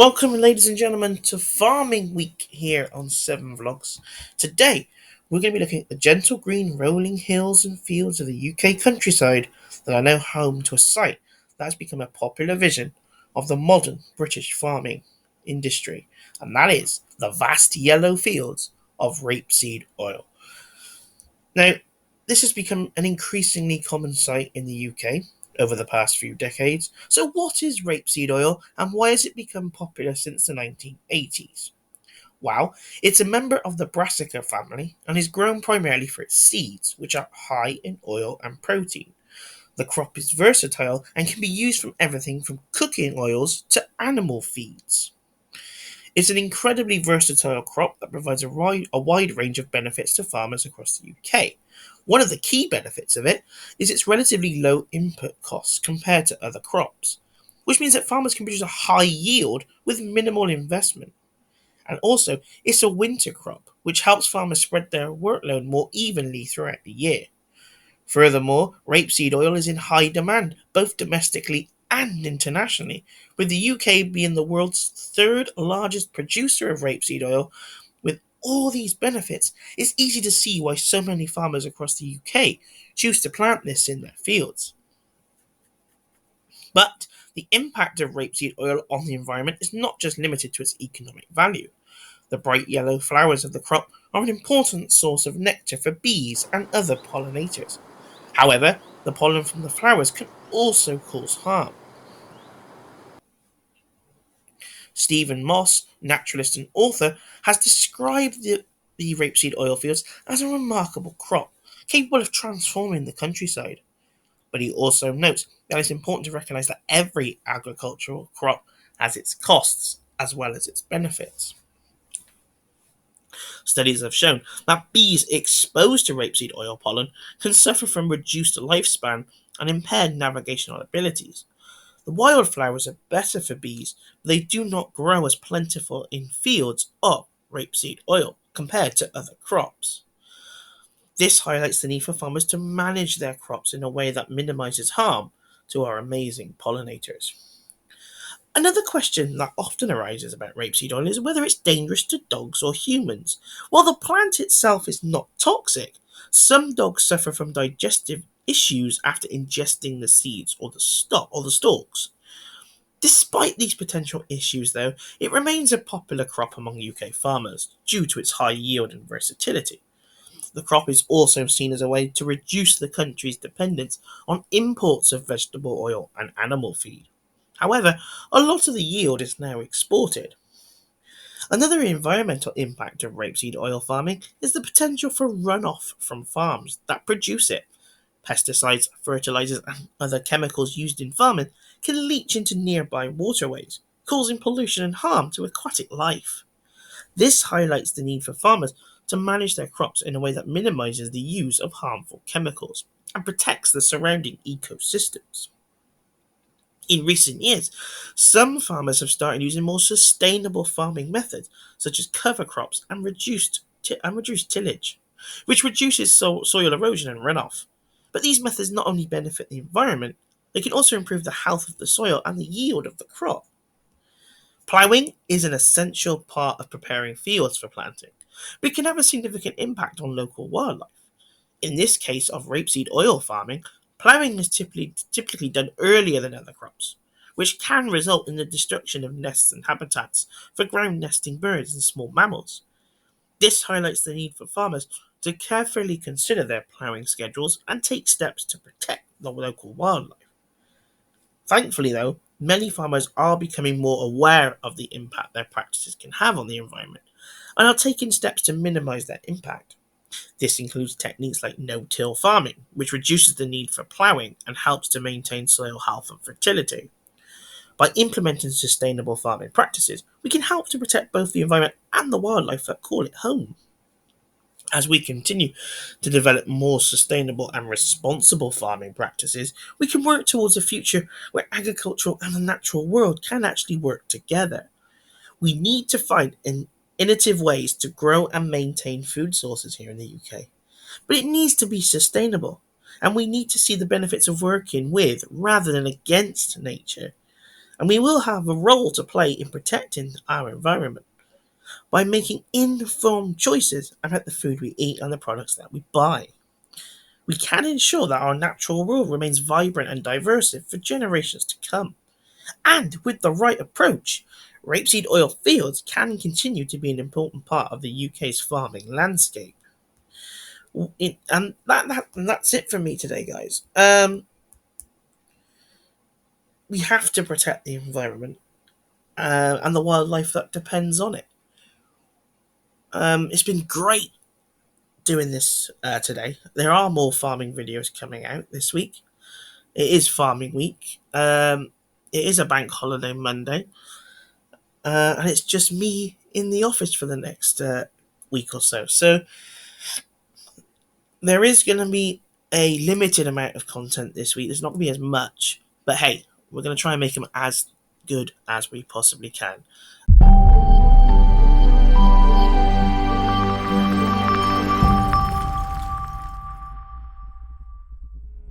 Welcome, ladies and gentlemen, to Farming Week here on 7 Vlogs. Today, we're going to be looking at the gentle green rolling hills and fields of the UK countryside that are now home to a site that has become a popular vision of the modern British farming industry, and that is the vast yellow fields of rapeseed oil. Now, this has become an increasingly common sight in the UK over the past few decades. So, what is rapeseed oil and why has it become popular since the 1980s? Well, it's a member of the Brassica family and is grown primarily for its seeds, which are high in oil and protein. The crop is versatile and can be used from everything from cooking oils to animal feeds. It's an incredibly versatile crop that provides a wide range of benefits to farmers across the UK. One of the key benefits of it is its relatively low input costs compared to other crops, which means that farmers can produce a high yield with minimal investment. And also, it's a winter crop, which helps farmers spread their workload more evenly throughout the year. Furthermore, rapeseed oil is in high demand, both domestically and internationally, with the UK being the world's third largest producer of rapeseed oil. With all these benefits, it's easy to see why so many farmers across the UK choose to plant this in their fields. But the impact of rapeseed oil on the environment is not just limited to its economic value. The bright yellow flowers of the crop are an important source of nectar for bees and other pollinators. However, the pollen from the flowers can also cause harm. Stephen Moss, naturalist and author, has described the rapeseed oil fields as a remarkable crop, capable of transforming the countryside. But he also notes that it's important to recognise that every agricultural crop has its costs as well as its benefits. Studies have shown that bees exposed to rapeseed oil pollen can suffer from reduced lifespan and impaired navigational abilities. The wildflowers are better for bees, but they do not grow as plentiful in fields of rapeseed oil compared to other crops. This highlights the need for farmers to manage their crops in a way that minimizes harm to our amazing pollinators. Another question that often arises about rapeseed oil is whether it's dangerous to dogs or humans. While the plant itself is not toxic, some dogs suffer from digestive issues after ingesting the seeds or the stalks. Despite these potential issues, though, it remains a popular crop among UK farmers due to its high yield and versatility. The crop is also seen as a way to reduce the country's dependence on imports of vegetable oil and animal feed. However, a lot of the yield is now exported. Another environmental impact of rapeseed oil farming is the potential for runoff from farms that produce it. Pesticides, fertilizers, and other chemicals used in farming can leach into nearby waterways, causing pollution and harm to aquatic life. This highlights the need for farmers to manage their crops in a way that minimizes the use of harmful chemicals and protects the surrounding ecosystems. In recent years, some farmers have started using more sustainable farming methods, such as cover crops and reduced tillage, which reduces soil erosion and runoff. But these methods not only benefit the environment, they can also improve the health of the soil and the yield of the crop. Ploughing is an essential part of preparing fields for planting, but it can have a significant impact on local wildlife. In this case of rapeseed oil farming, ploughing is typically done earlier than other crops, which can result in the destruction of nests and habitats for ground nesting birds and small mammals. This highlights the need for farmers to carefully consider their ploughing schedules and take steps to protect the local wildlife. Thankfully, though, many farmers are becoming more aware of the impact their practices can have on the environment and are taking steps to minimize their impact. This includes techniques like no-till farming, which reduces the need for ploughing and helps to maintain soil health and fertility. By implementing sustainable farming practices, we can help to protect both the environment and the wildlife that call it home. As we continue to develop more sustainable and responsible farming practices, we can work towards a future where agricultural and the natural world can actually work together. We need to find innovative ways to grow and maintain food sources here in the UK. But it needs to be sustainable, and we need to see the benefits of working with rather than against nature. And we will have a role to play in protecting our environment by making informed choices about the food we eat and the products that we buy. We can ensure that our natural world remains vibrant and diverse for generations to come. And with the right approach, rapeseed oil fields can continue to be an important part of the UK's farming landscape. And that's it for me today, guys. We have to protect the environment and the wildlife that depends on it. It's been great doing this today. There are more farming videos coming out this week. It is farming week. It is a bank holiday Monday, and it's just me in the office for the next week or so. So there is going to be a limited amount of content this week. There's not going to be as much, but hey, we're going to try and make them as good as we possibly can.